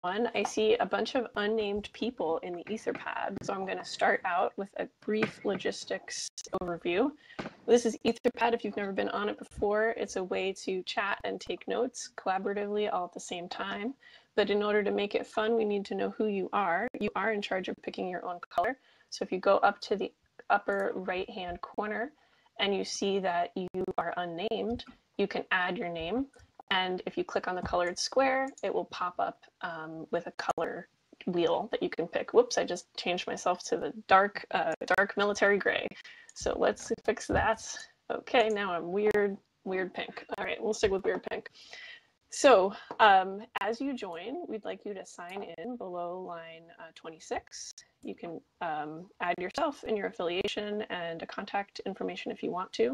I see a bunch of unnamed people in the Etherpad, so I'm going to start out with a brief logistics overview. This is Etherpad. If you've never been on it before, it's a way to chat and take notes collaboratively all at the same time. But in order to make it fun, we need to know who you are. You are in charge of picking your own color. So if you go up to the upper right-hand corner and you see that you are unnamed, you can add your name. And if you click on the colored square, it will pop up with a color wheel that you can pick. Whoops, I just changed myself to the dark military gray. So let's fix that. Okay, now I'm weird pink. All right, we'll stick with weird pink. So as you join, we'd like you to sign in below line 26. You can add yourself and your affiliation and a contact information if you want to.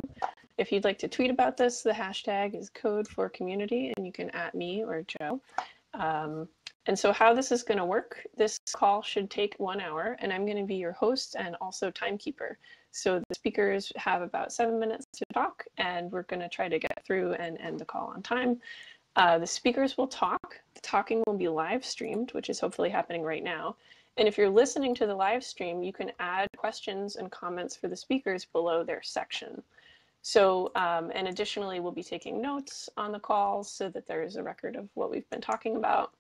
If you'd like to tweet about this, the hashtag is code4community, and you can @ me or Joe. And so how this is going to work, this call should take 1 hour, and I'm going to be your host and also timekeeper. So the speakers have about 7 minutes to talk, and we're going to try to get through and end the call on time. The speakers will talk. The talking will be live streamed, which is hopefully happening right now. And if you're listening to the live stream, you can add questions and comments for the speakers below their section. So, and additionally, we'll be taking notes on the calls so that there is a record of what we've been talking about,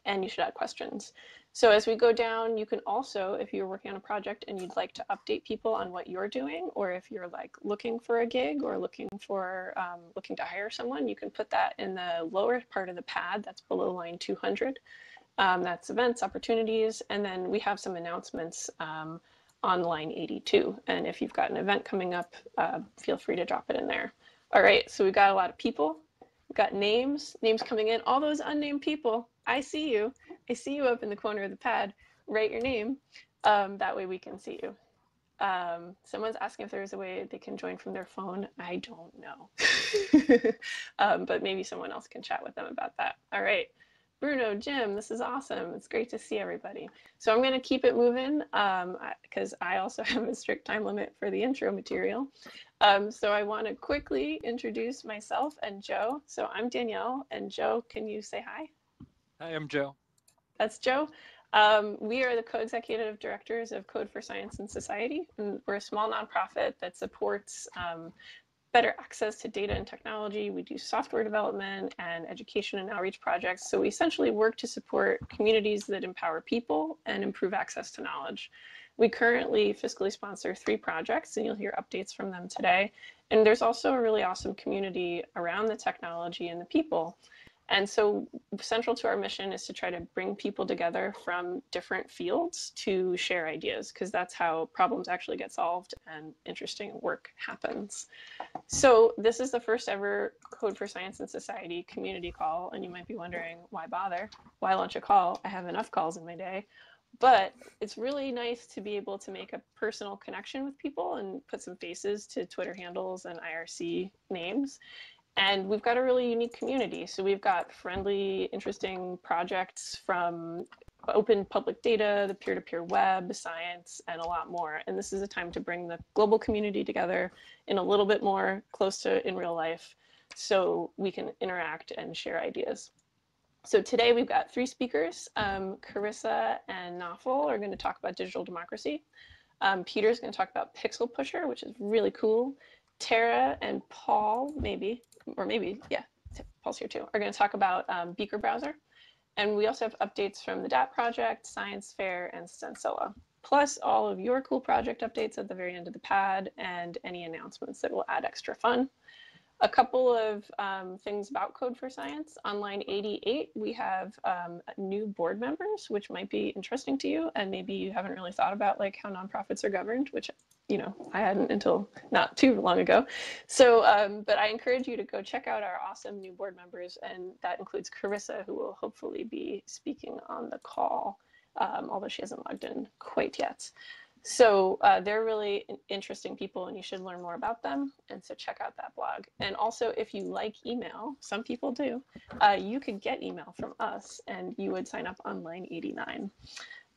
and you should add questions. So as we go down, you can also, if you're working on a project and you'd like to update people on what you're doing, or if you're like looking for a gig or looking to hire someone, you can put that in the lower part of the pad that's below line 200. That's events, opportunities, and then we have some announcements on line 82. And if you've got an event coming up, feel free to drop it in there. All right, so we've got a lot of people. We've got names coming in. All those unnamed people, I see you. I see you up in the corner of the pad. Write your name. That way we can see you. Someone's asking if there's a way they can join from their phone. I don't know. But maybe someone else can chat with them about that. All right. Bruno, Jim, this is awesome. It's great to see everybody. So I'm going to keep it moving because I also have a strict time limit for the intro material. So I want to quickly introduce myself and Joe. So I'm Danielle, and Joe, can you say hi? Hi, I'm Joe. That's Joe. We are the co-executive directors of Code for Science and Society, and we're a small nonprofit that supports better access to data and technology. We do software development and education and outreach projects. So we essentially work to support communities that empower people and improve access to knowledge. We currently fiscally sponsor 3 projects, and you'll hear updates from them today. And there's also a really awesome community around the technology and the people. And so central to our mission is to try to bring people together from different fields to share ideas, because that's how problems actually get solved and interesting work happens. So this is the first ever Code for Science and Society community call, and you might be wondering, why bother? Why launch a call? I have enough calls in my day. But it's really nice to be able to make a personal connection with people and put some faces to Twitter handles and IRC names. And we've got a really unique community. So we've got friendly, interesting projects from open public data, the peer-to-peer web, science, and a lot more. And this is a time to bring the global community together in a little bit more close to in real life so we can interact and share ideas. So today we've got 3 speakers. Carissa and Nafal are going to talk about digital democracy. Peter's going to talk about Pixel Pusher, which is really cool. Tara and Paul, yeah, Paul's here too, are going to talk about Beaker browser. And we also have updates from the DAT project, Science Fair, and Stencil, plus all of your cool project updates at the very end of the pad and any announcements that will add extra fun. A couple of things about Code for Science. On line 88, we have new board members, which might be interesting to you, and maybe you haven't really thought about like how nonprofits are governed, which I hadn't until not too long ago. So, but I encourage you to go check out our awesome new board members, and that includes Carissa, who will hopefully be speaking on the call, although she hasn't logged in quite yet. So they're really interesting people, and you should learn more about them. And so check out that blog. And also, if you like email, some people do, you could get email from us, and you would sign up on line 89.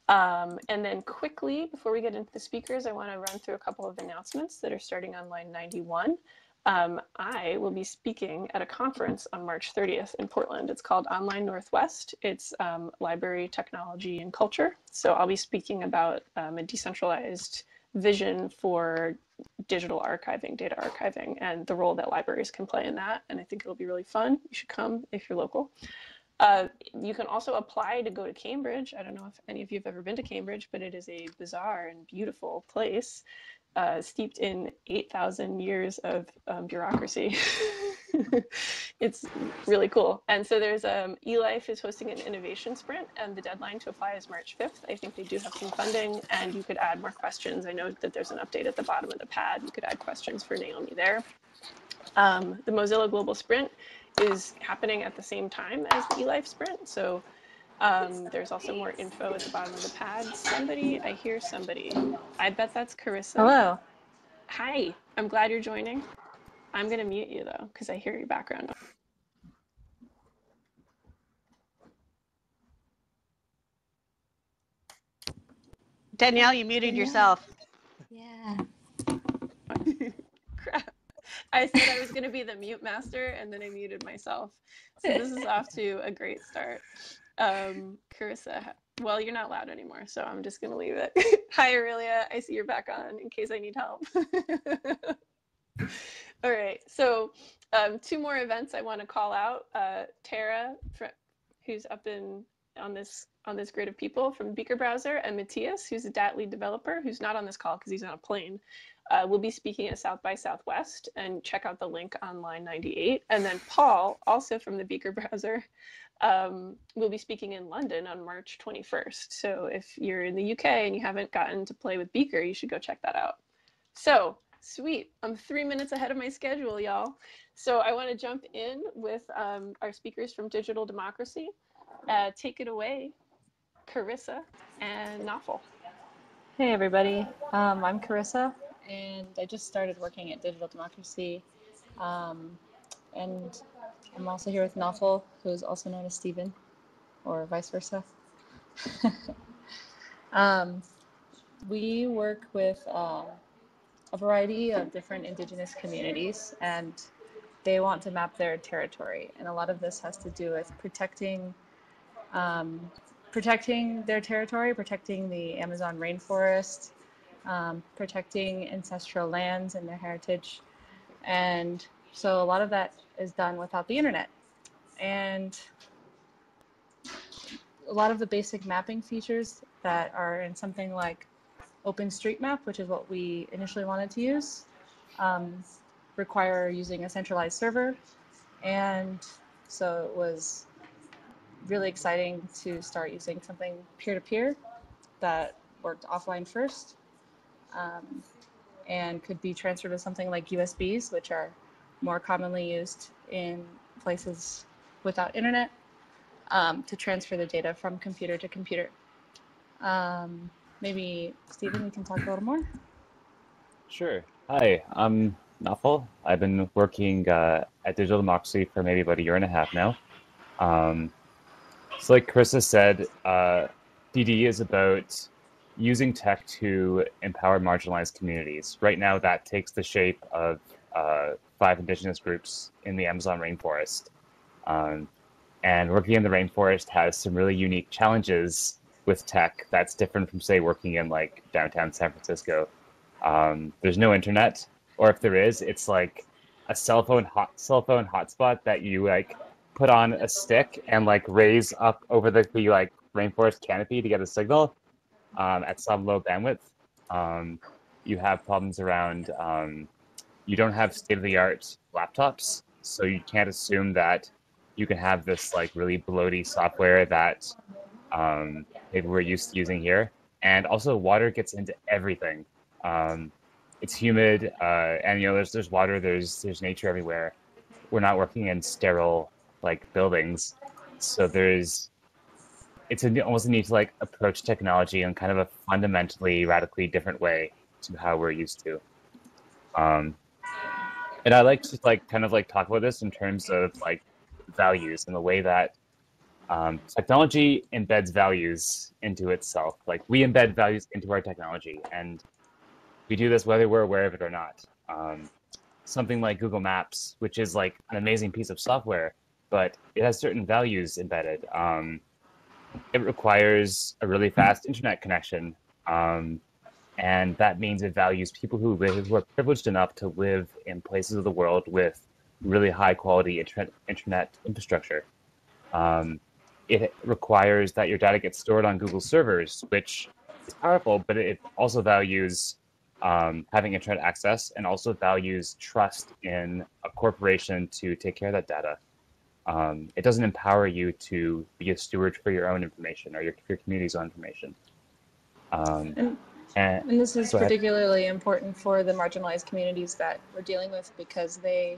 And then quickly, before we get into the speakers, I want to run through a couple of announcements that are starting on line 91. I will be speaking at a conference on March 30th in Portland. It's called Online Northwest. It's library, technology, and culture. So I'll be speaking about a decentralized vision for digital archiving, data archiving, and the role that libraries can play in that. And I think it'll be really fun. You should come if you're local. You can also apply to go to Cambridge. I don't know if any of you have ever been to Cambridge, but it is a bizarre and beautiful place, steeped in 8,000 years of bureaucracy. It's really cool. And so there's eLife is hosting an innovation sprint, and the deadline to apply is March 5th. I think they do have some funding, and you could add more questions. I know that there's an update at the bottom of the pad. You could add questions for Naomi there. The Mozilla Global Sprint is happening at the same time as the eLife sprint. So there's also more info at the bottom of the pad. I hear somebody. I bet that's Carissa. Hello. Hi, I'm glad you're joining. I'm gonna mute you though, because I hear your background. Danielle, you muted yourself. Yeah. Crap. I said I was going to be the mute master, and then I muted myself. So this is off to a great start. Carissa, well, you're not loud anymore, so I'm just going to leave it. Hi, Aurelia. I see you're back on in case I need help. All right. So 2 more events I want to call out. Tara, who's up on this grid of people from Beaker Browser, and Matthias, who's a DAT lead developer, who's not on this call because he's on a plane. Will be speaking at South by Southwest, and check out the link on line 98. And then Paul, also from the Beaker Browser, will be speaking in London on March 21st. So if you're in the UK and you haven't gotten to play with Beaker, you should go check that out. So sweet, I'm 3 minutes ahead of my schedule, y'all. So I want to jump in with our speakers from Digital Democracy. Take it away, Carissa and Nafel. Hey, everybody. I'm Carissa, and I just started working at Digital Democracy. And I'm also here with Nafel, who's also known as Steven, or vice versa. We work with a variety of different indigenous communities, and they want to map their territory. And a lot of this has to do with protecting their territory, protecting the Amazon rainforest, protecting ancestral lands and their heritage. And so a lot of that is done without the internet. And a lot of the basic mapping features that are in something like OpenStreetMap, which is what we initially wanted to use, require using a centralized server. And so it was really exciting to start using something peer-to-peer that worked offline first, and could be transferred to something like USBs, which are more commonly used in places without internet, to transfer the data from computer to computer. Maybe, Stephen, you can talk a little more? Sure. Hi, I'm Nafel. I've been working at Digital Democracy for maybe about 1.5 years now. So like Carissa said, DD is about using tech to empower marginalized communities. Right now, that takes the shape of 5 indigenous groups in the Amazon rainforest. And working in the rainforest has some really unique challenges with tech that's different from, say, working in like downtown San Francisco. There's no internet, or if there is, it's like a cell phone hotspot that you like put on a stick and like raise up over the like rainforest canopy to get a signal at some low bandwidth. You have problems around, you don't have state-of-the-art laptops, so you can't assume that you can have this like really bloaty software that maybe we're used to using here. And also water gets into everything. It's humid, and you know there's water, there's nature everywhere. We're not working in sterile like buildings, so it's almost a need to like approach technology in kind of a fundamentally, radically different way to how we're used to. And I like to like kind of like talk about this in terms of like values and the way that technology embeds values into itself. Like we embed values into our technology, and we do this whether we're aware of it or not. something like Google Maps, which is like an amazing piece of software, but it has certain values embedded. It requires a really fast internet connection, and that means it values people who are privileged enough to live in places of the world with really high quality internet infrastructure. It requires that your data gets stored on Google servers, which is powerful, but it also values having internet access and also values trust in a corporation to take care of that data. It doesn't empower you to be a steward for your own information or your community's own information. And this is particularly important for the marginalized communities that we're dealing with, because they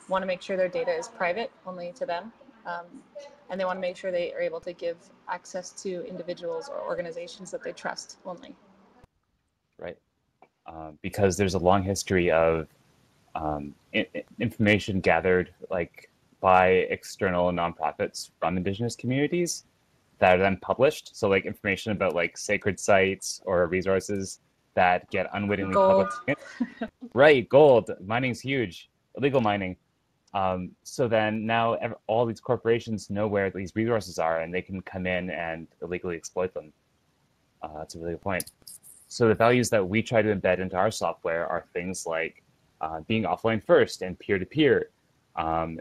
want to make sure their data is private only to them. And they want to make sure they are able to give access to individuals or organizations that they trust only. Right. Because there's a long history of information gathered like by external nonprofits from indigenous communities that are then published. So like information about like sacred sites or resources that get unwittingly published. Right, gold. Mining's huge. Illegal mining. So then now all these corporations know where these resources are, and they can come in and illegally exploit them. That's a really good point. So the values that we try to embed into our software are things like being offline first and peer-to-peer.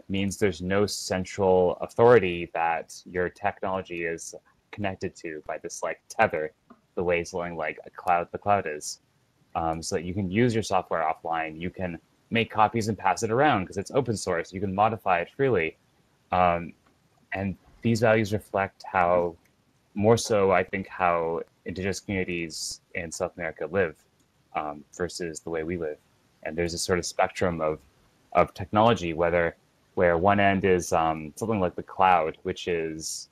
Means there's no central authority that your technology is connected to by this like tether, the way something like the cloud is. So that you can use your software offline. You can make copies and pass it around because it's open source. You can modify it freely. And these values reflect more so, I think, how indigenous communities in South America live versus the way we live. And there's a sort of spectrum of technology, where one end is something like the cloud, which is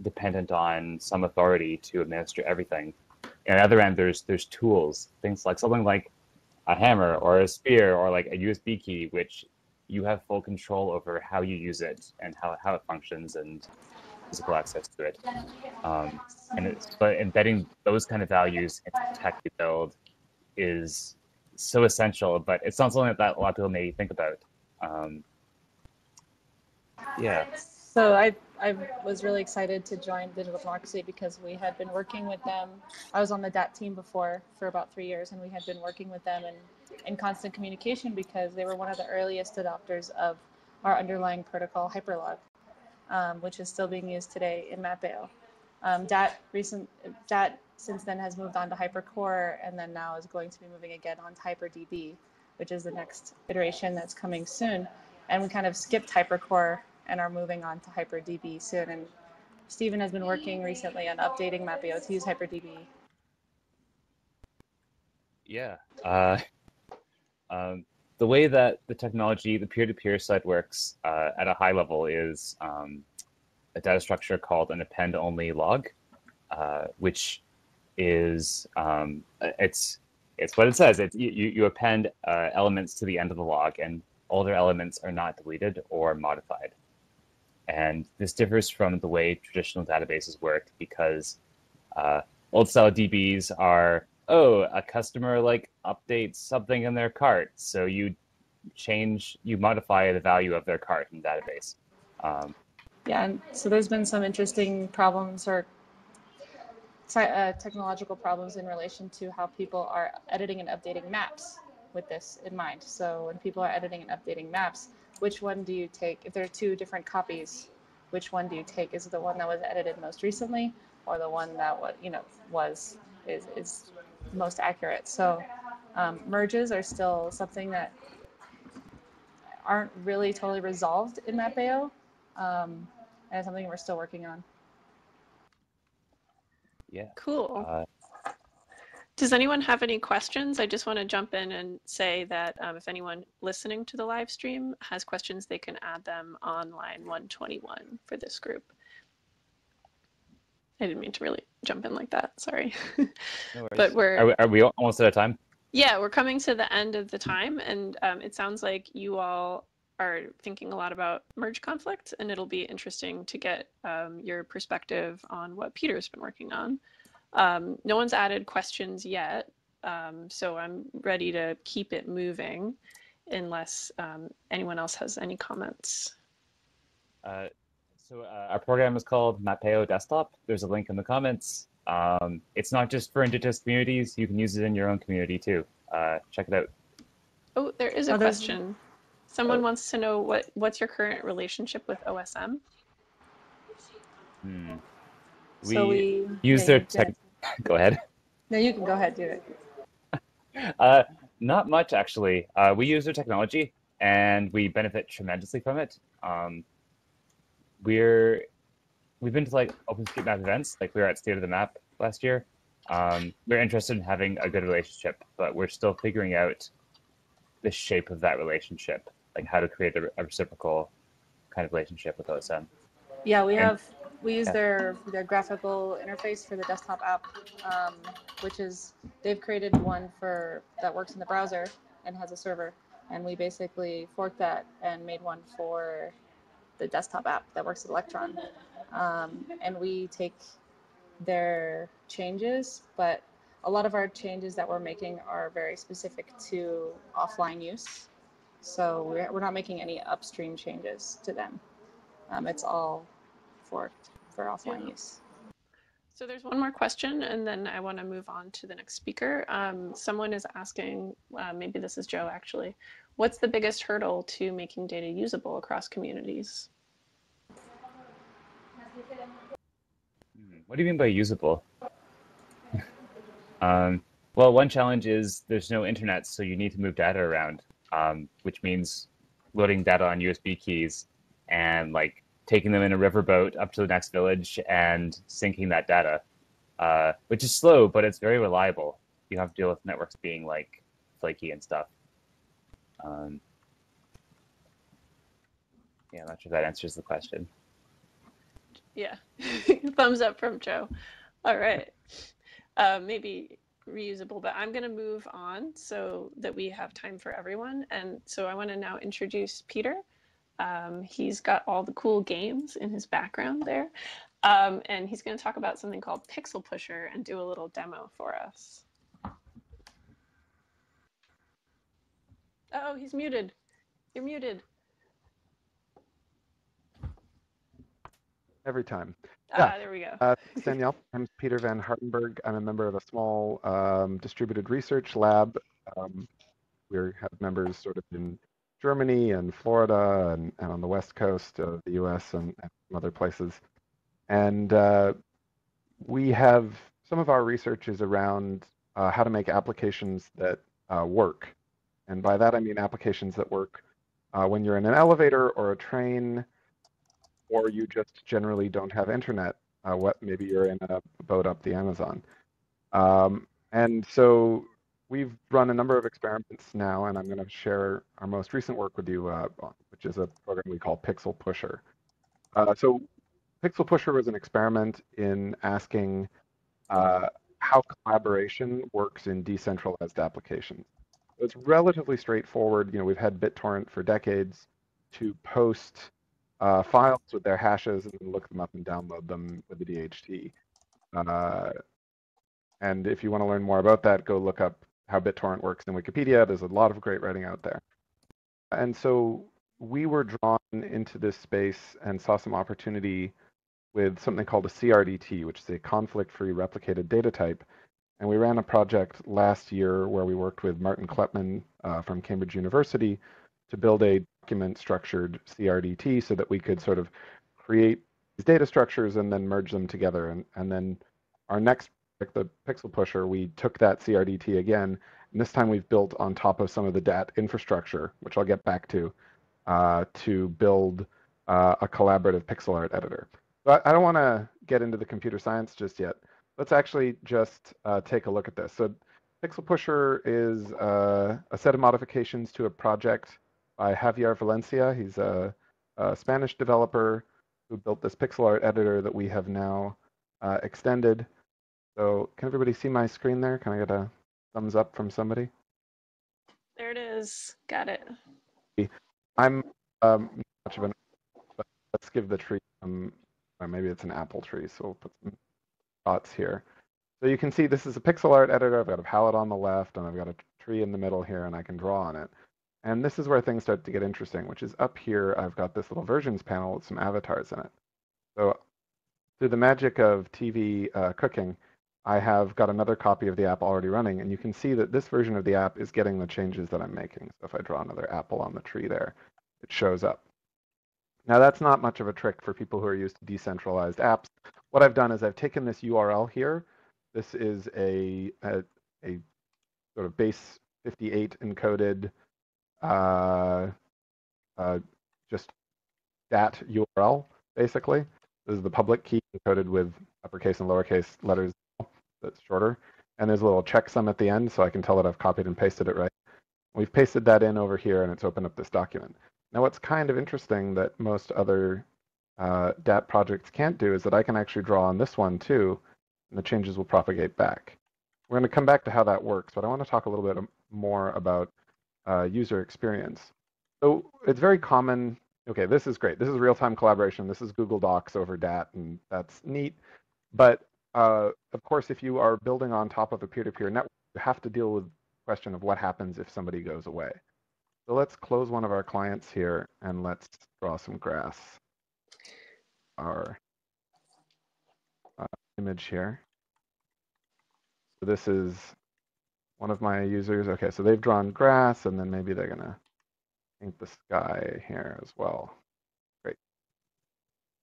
dependent on some authority to administer everything. And on the other end, there's tools, things like something like a hammer or a spear or like a USB key, which you have full control over how you use it and how it functions and physical access to it. But embedding those kind of values into the tech we build is so essential, but it's not something that a lot of people may think about. Yeah. So I was really excited to join Digital Democracy because we had been working with them. I was on the DAT team before for about 3 years, and we had been working with them in constant communication because they were one of the earliest adopters of our underlying protocol, Hyperlog, which is still being used today in Mapeo. DAT since then has moved on to HyperCore, and then now is going to be moving again on to HyperDB, which is the next iteration that's coming soon. And we kind of skipped HyperCore and are moving on to HyperDB soon. And Stephen has been working recently on updating Mapeo to use HyperDB. Yeah. The way that the technology, the peer-to-peer side works at a high level is a data structure called an append-only log, which is it's what it says. You append elements to the end of the log, and all their elements are not deleted or modified. And this differs from the way traditional databases work because old style DBs are, a customer like updates something in their cart, so you modify the value of their cart in the database. Yeah, and so there's been some interesting problems or technological problems in relation to how people are editing and updating maps with this in mind. So when people are editing and updating maps, which one do you take? If there are two different copies, which one do you take? Is it the one that was edited most recently, or the one that is most accurate? So merges are still something that aren't really totally resolved in Mapeo, and it's something we're still working on. Yeah. Cool. Does anyone have any questions? I just want to jump in and say that if anyone listening to the live stream has questions, they can add them on line 121 for this group. I didn't mean to really jump in like that. Sorry. No worries. But are we almost out of time? Yeah, we're coming to the end of the time, and it sounds like you all are thinking a lot about merge conflict, and it'll be interesting to get your perspective on what Peter's been working on. No one's added questions yet, so I'm ready to keep it moving. unless anyone else has any comments. So our program is called Mapeo Desktop. There's a link in the comments. It's not just for Indigenous communities. You can use it in your own community too. Check it out. Oh, there is a question. Someone wants to know what's your current relationship with OSM? So we use their tech. Go ahead. No, you can go ahead, do it. Not much, actually. We use their technology, and we benefit tremendously from it. We've been to like OpenStreetMap events, like we were at State of the Map last year. We're interested in having a good relationship, but we're still figuring out the shape of that relationship, like how to create a reciprocal kind of relationship with OSM. Yeah, we use their graphical interface for the desktop app, which is they've created one that works in the browser and has a server, and we basically forked that and made one for the desktop app that works with Electron. And we take their changes, but a lot of our changes that we're making are very specific to offline use. So we're not making any upstream changes to them. It's all forked for offline use. So there's one more question, and then I want to move on to the next speaker. Someone is asking, maybe this is Joe actually, what's the biggest hurdle to making data usable across communities? What do you mean by usable? Well, one challenge is there's no internet, so you need to move data around, which means loading data on USB keys and like taking them in a riverboat up to the next village and syncing that data, which is slow, but it's very reliable. You have to deal with networks being like flaky and stuff. Yeah, I'm not sure if that answers the question. Yeah, thumbs up from Joe. All right, maybe reusable, but I'm going to move on so that we have time for everyone. And so I want to now introduce Peter. He's got all the cool games in his background there. And he's going to talk about something called Pixel Pusher and do a little demo for us. Oh, he's muted. You're muted. Every time. There we go. Danielle, I'm Peter Van Hartenberg. I'm a member of a small distributed research lab. We have members sort of in Germany and Florida and on the west coast of the US and other places. And we have some of our research is around how to make applications that work. And by that, I mean applications that work when you're in an elevator or a train, or you just generally don't have internet. Maybe you're in a boat up the Amazon. And so we've run a number of experiments now, and I'm going to share our most recent work with you, which is a program we call Pixel Pusher. So Pixel Pusher was an experiment in asking how collaboration works in decentralized applications. It's relatively straightforward. You know, we've had BitTorrent for decades to post files with their hashes and then look them up and download them with the DHT. And if you want to learn more about that, go look up how BitTorrent works in Wikipedia. There's a lot of great writing out there. And so we were drawn into this space and saw some opportunity with something called a CRDT, which is a conflict-free replicated data type. And we ran a project last year where we worked with Martin Kleppmann from Cambridge University to build a document-structured CRDT so that we could sort of create these data structures and then merge them together. And then our next project, the Pixel Pusher, we took that CRDT again, and this time we've built on top of some of the DAT infrastructure, which I'll get back to build a collaborative pixel art editor. But I don't want to get into the computer science just yet. Let's actually just take a look at this. So Pixel Pusher is a set of modifications to a project by Javier Valencia. He's a Spanish developer who built this pixel art editor that we have now extended. So can everybody see my screen there? Can I get a thumbs up from somebody? There it is. Got it. I'm not much of an, but let's give the tree some, or maybe it's an apple tree, so we'll put some dots here. So you can see this is a pixel art editor. I've got a palette on the left, and I've got a tree in the middle here, and I can draw on it. And this is where things start to get interesting, which is up here, I've got this little versions panel with some avatars in it. So through the magic of TV cooking, I have got another copy of the app already running, and you can see that this version of the app is getting the changes that I'm making. So if I draw another apple on the tree there, it shows up. Now that's not much of a trick for people who are used to decentralized apps. What I've done is I've taken this URL here. This is a sort of base 58 encoded just dat URL, basically. This is the public key encoded with uppercase and lowercase letters that's shorter. And there's a little checksum at the end, so I can tell that I've copied and pasted it right. We've pasted that in over here, and it's opened up this document. Now, what's kind of interesting that most other DAT projects can't do is that I can actually draw on this one, too, and the changes will propagate back. We're going to come back to how that works, but I want to talk a little bit more about user experience. So it's very common. Okay, this is great. This is real-time collaboration. This is Google Docs over DAT, and that's neat. But of course, if you are building on top of a peer-to-peer network, you have to deal with the question of what happens if somebody goes away. So let's close one of our clients here, and let's draw some grass. Our image here. So this is one of my users. Okay, so they've drawn grass, and then maybe they're going to paint the sky here as well. Great.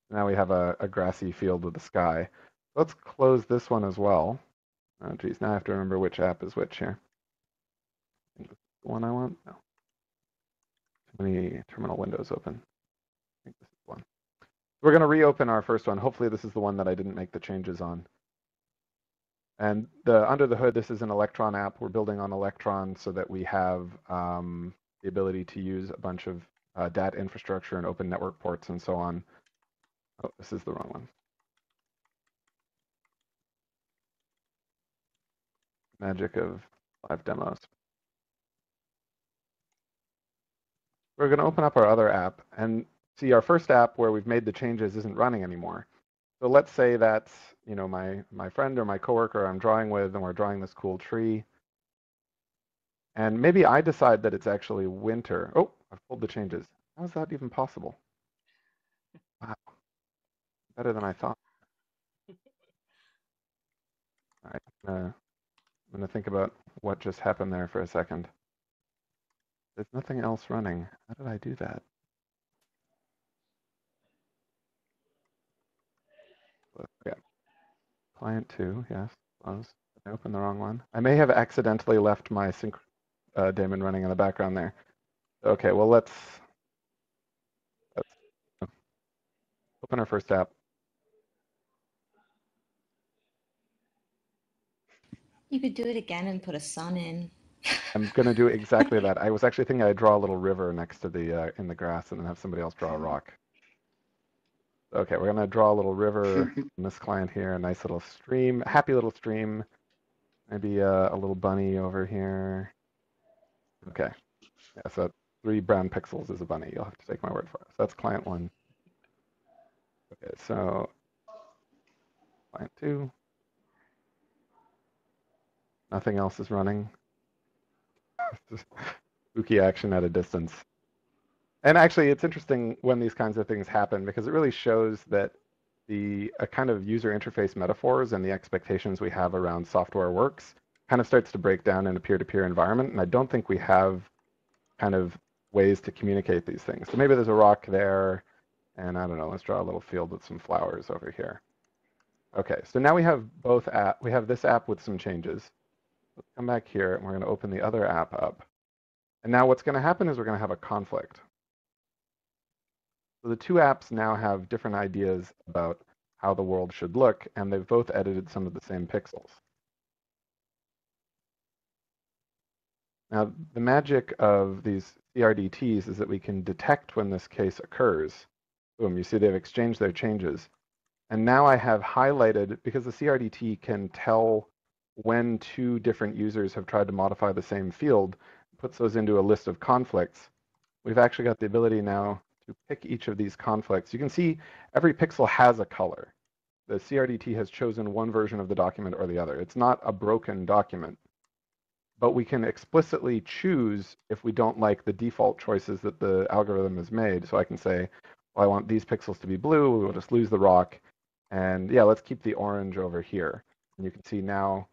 Now we have a grassy field with the sky. Let's close this one as well. Oh, geez, now I have to remember which app is which here. I think this is the one I want. No. Too many terminal windows open. I think this is one. We're going to reopen our first one. Hopefully this is the one that I didn't make the changes on. And under the hood, this is an Electron app. We're building on Electron so that we have the ability to use a bunch of DAT infrastructure and open network ports and so on. Oh, this is the wrong one. Magic of live demos. We're going to open up our other app and see our first app where we've made the changes isn't running anymore. So let's say that's my friend or my coworker I'm drawing with, and we're drawing this cool tree. And maybe I decide that it's actually winter. Oh, I've pulled the changes. How is that even possible? Wow, better than I thought. All right, I'm going to think about what just happened there for a second. There's nothing else running. How did I do that? Okay. Client 2, yes, close. I opened the wrong one. I may have accidentally left my sync daemon running in the background there. Okay, well, let's open our first app. You could do it again and put a sun in. I'm going to do exactly that. I was actually thinking I'd draw a little river next to the in the grass and then have somebody else draw a rock. Okay, we're going to draw a little river in this client here, a nice little stream, happy little stream. Maybe a little bunny over here. Okay, yeah, so 3 brown pixels is a bunny. You'll have to take my word for it. So that's client 1. Okay, so client 2. Nothing else is running. Just spooky action at a distance. And actually, it's interesting when these kinds of things happen because it really shows that the kind of user interface metaphors and the expectations we have around software works kind of starts to break down in a peer-to-peer environment. And I don't think we have kind of ways to communicate these things. So maybe there's a rock there, and I don't know, let's draw a little field with some flowers over here. Okay, so now we have both we have this app with some changes. Let's come back here, and we're going to open the other app up. And now what's going to happen is we're going to have a conflict. So the 2 apps now have different ideas about how the world should look, and they've both edited some of the same pixels. Now, the magic of these CRDTs is that we can detect when this case occurs. Boom, you see they've exchanged their changes. And now I have highlighted, because the CRDT can tell when 2 different users have tried to modify the same field, puts those into a list of conflicts. We've actually got the ability now to pick each of these conflicts. You can see every pixel has a color. The CRDT has chosen one version of the document or the other. It's not a broken document. but we can explicitly choose if we don't like the default choices that the algorithm has made. So I can say, well, I want these pixels to be blue. We'll just lose the rock. And yeah, let's keep the orange over here. And you can see now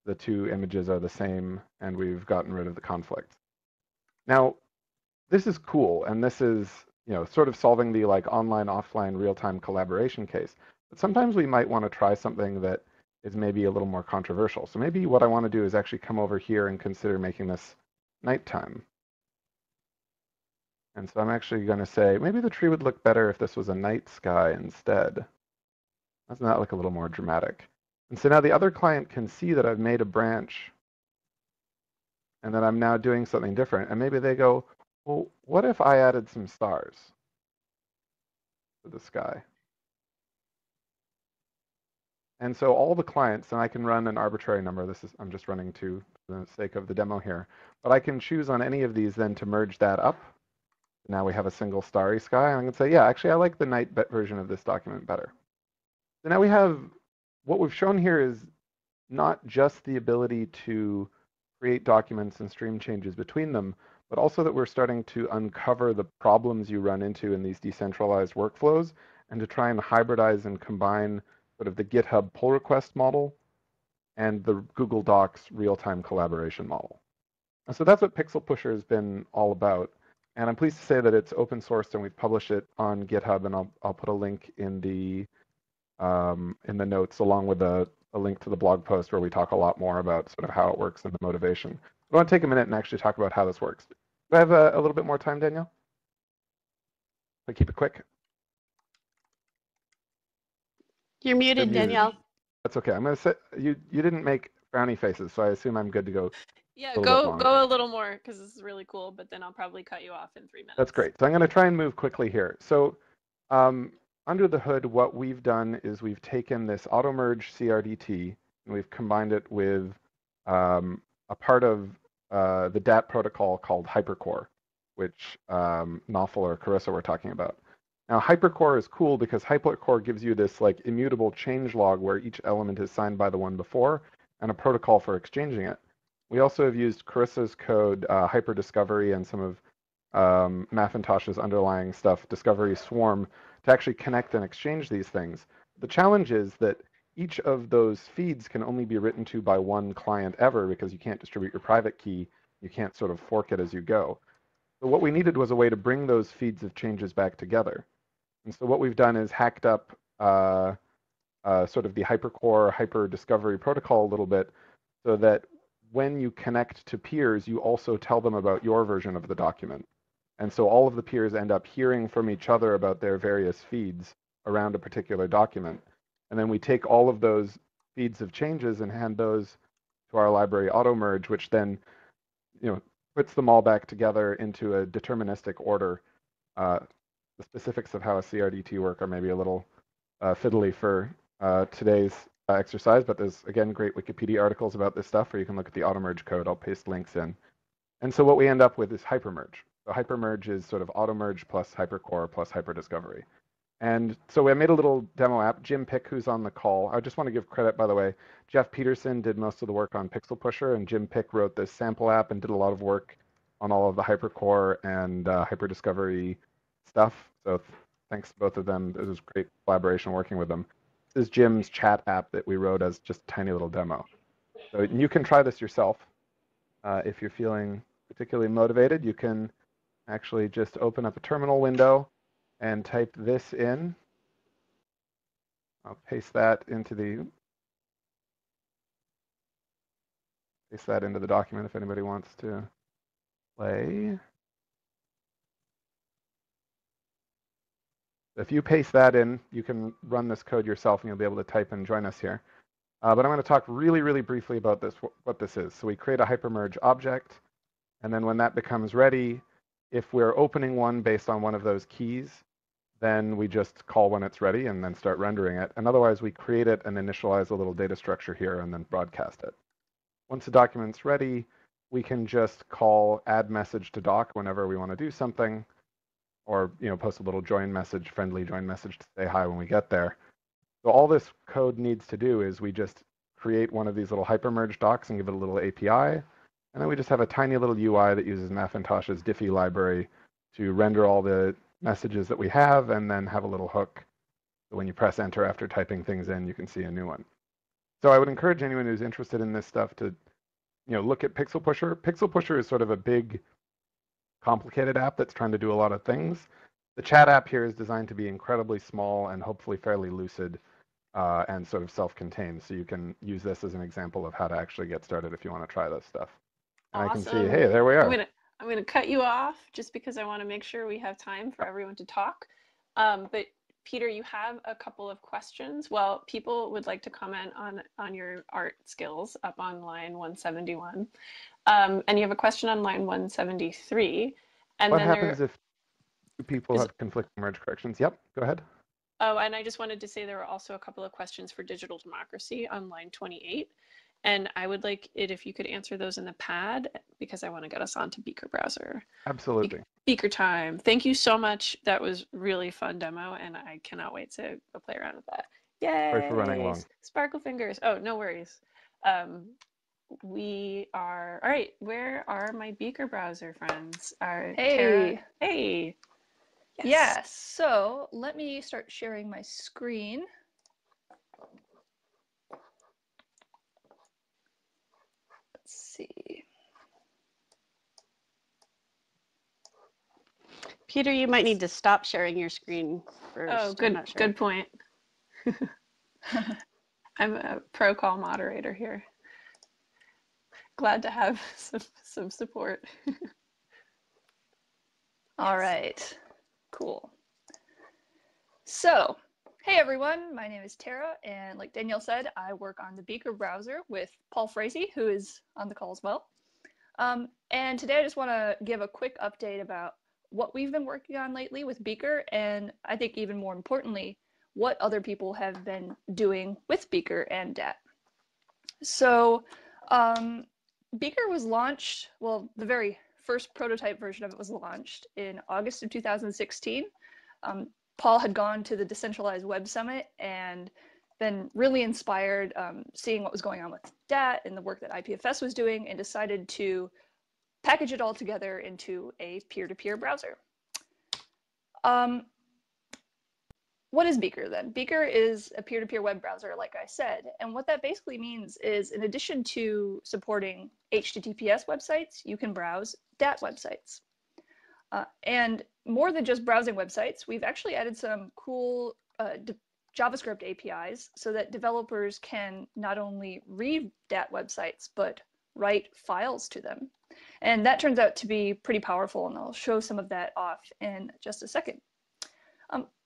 the two images are the same, and we've gotten rid of the conflict. Now, this is cool, and this is, sort of solving the like online, offline, real-time collaboration case. But sometimes we might want to try something that is maybe a little more controversial. So maybe what I want to do is actually come over here and consider making this nighttime. And so I'm actually going to say, maybe the tree would look better if this was a night sky instead. Doesn't that look a little more dramatic? And so now the other client can see that I've made a branch and that I'm now doing something different. And maybe they go, well, what if I added some stars to the sky? And so all the clients, and I can run an arbitrary number. I'm just running two for the sake of the demo here. But I can choose on any of these then to merge that up. Now we have a single starry sky. And I can say, yeah, actually, I like the night version of this document better. So now we have, what we've shown here is not just the ability to create documents and stream changes between them, but also that we're starting to uncover the problems you run into in these decentralized workflows and to try and hybridize and combine sort of the GitHub pull request model and the Google Docs real-time collaboration model. And so that's what Pixel Pusher has been all about. And I'm pleased to say that it's open sourced and we've published it on GitHub, and I'll put a link in the notes along with a link to the blog post where we talk a lot more about sort of how it works and the motivation. I want to take a minute and actually talk about how this works. Do I have a little bit more time, Danielle? I'll keep it quick. You're muted, Danielle. That's okay. I'm going to say, you didn't make frowny faces, so I assume I'm good to go. Yeah, go a little more, because this is really cool, but then I'll probably cut you off in 3 minutes. That's great. So I'm going to try and move quickly here. So under the hood, what we've done is we've taken this auto merge CRDT and we've combined it with a part of the DAT protocol called Hypercore, which Knopfel or Carissa were talking about. Now, Hypercore is cool because Hypercore gives you this like immutable changelog where each element is signed by the one before and a protocol for exchanging it. We also have used Carissa's code, Hyperdiscovery, and some of Macintosh's underlying stuff, Discovery Swarm, to actually connect and exchange these things. The challenge is that each of those feeds can only be written to by one client ever because you can't distribute your private key. You can't sort of fork it as you go. So what we needed was a way to bring those feeds of changes back together. And so what we've done is hacked up sort of the Hypercore Hyperdiscovery protocol a little bit so that when you connect to peers, you also tell them about your version of the document. And so all of the peers end up hearing from each other about their various feeds around a particular document. And then we take all of those feeds of changes and hand those to our library auto merge, which then puts them all back together into a deterministic order. The specifics of how a CRDT work are maybe a little fiddly for today's exercise, but there's, again, great Wikipedia articles about this stuff where you can look at the auto merge code. I'll paste links in. And so what we end up with is hypermerge. So hypermerge is sort of auto merge plus Hypercore plus Hyperdiscovery. And so we made a little demo app. Jim Pick, who's on the call, I just want to give credit, by the way. Jeff Peterson did most of the work on Pixel Pusher, and Jim Pick wrote this sample app and did a lot of work on all of the Hypercore and Hyperdiscovery stuff. So thanks to both of them. It was great collaboration working with them. This is Jim's chat app that we wrote as just a tiny little demo. So you can try this yourself. If you're feeling particularly motivated, you can actually just open up a terminal window and type this in. I'll paste that into the document if anybody wants to play. If you paste that in, you can run this code yourself and you'll be able to type and join us here. But I'm going to talk really, really briefly about this, what this is. So we create a hypermerge object, and then when that becomes ready, if we're opening one based on one of those keys, then we just call when it's ready and then start rendering it. And otherwise, we create it and initialize a little data structure here and then broadcast it. Once the document's ready, we can just call add message to doc whenever we want to do something, or post a little join message, friendly join message to say hi when we get there. So all this code needs to do is we just create one of these little hypermerge docs and give it a little API, And then we just have a tiny little UI that uses Macintosh's Diffie library to render all the messages that we have, and then have a little hook. So when you press enter after typing things in, you can see a new one. So I would encourage anyone who's interested in this stuff to, look at Pixel Pusher. Pixel Pusher is sort of a big, complicated app that's trying to do a lot of things. The chat app here is designed to be incredibly small and hopefully fairly lucid and sort of self-contained. So you can use this as an example of how to actually get started if you want to try this stuff. And I can see, hey, there we are. I'm gonna cut you off just because I want to make sure we have time for everyone to talk. But Peter, you have a couple of questions. Well, people would like to comment on your art skills up on line 171. And you have a question on line 173. And what then happens if two people have conflicting merge corrections? Yep, go ahead. Oh, and I just wanted to say there were also a couple of questions for digital democracy on line 28. And I would like it if you could answer those in the pad, because I want to get us onto Beaker browser. Absolutely. Beaker time. Thank you so much. That was really fun demo, and I cannot wait to go play around with that. Yay! Sorry for running long. Sparkle fingers. Oh, no worries. We are, all right, where are my Beaker browser friends? Hey. Tara, hey. Yes. So let me start sharing my screen. Let's see. Peter, you might need to stop sharing your screen first. Oh, good point. I'm a pro call moderator here. Glad to have some support. All right, cool. So, hey everyone, my name is Tara, and like Danielle said, I work on the Beaker browser with Paul Frazee, who is on the call as well. And today I just want to give a quick update about what we've been working on lately with Beaker, and I think even more importantly, what other people have been doing with Beaker and DAT. So Beaker was launched, well, the very first prototype version of it was launched in August of 2016. Paul had gone to the Decentralized Web Summit and been really inspired seeing what was going on with DAT and the work that IPFS was doing, and decided to package it all together into a peer-to-peer browser. What is Beaker then? Beaker is a peer-to-peer web browser, like I said, and what that basically means is, in addition to supporting HTTPS websites, you can browse DAT websites. And more than just browsing websites, we've actually added some cool JavaScript APIs so that developers can not only read DAT websites, but write files to them. And that turns out to be pretty powerful, and I'll show some of that off in just a second.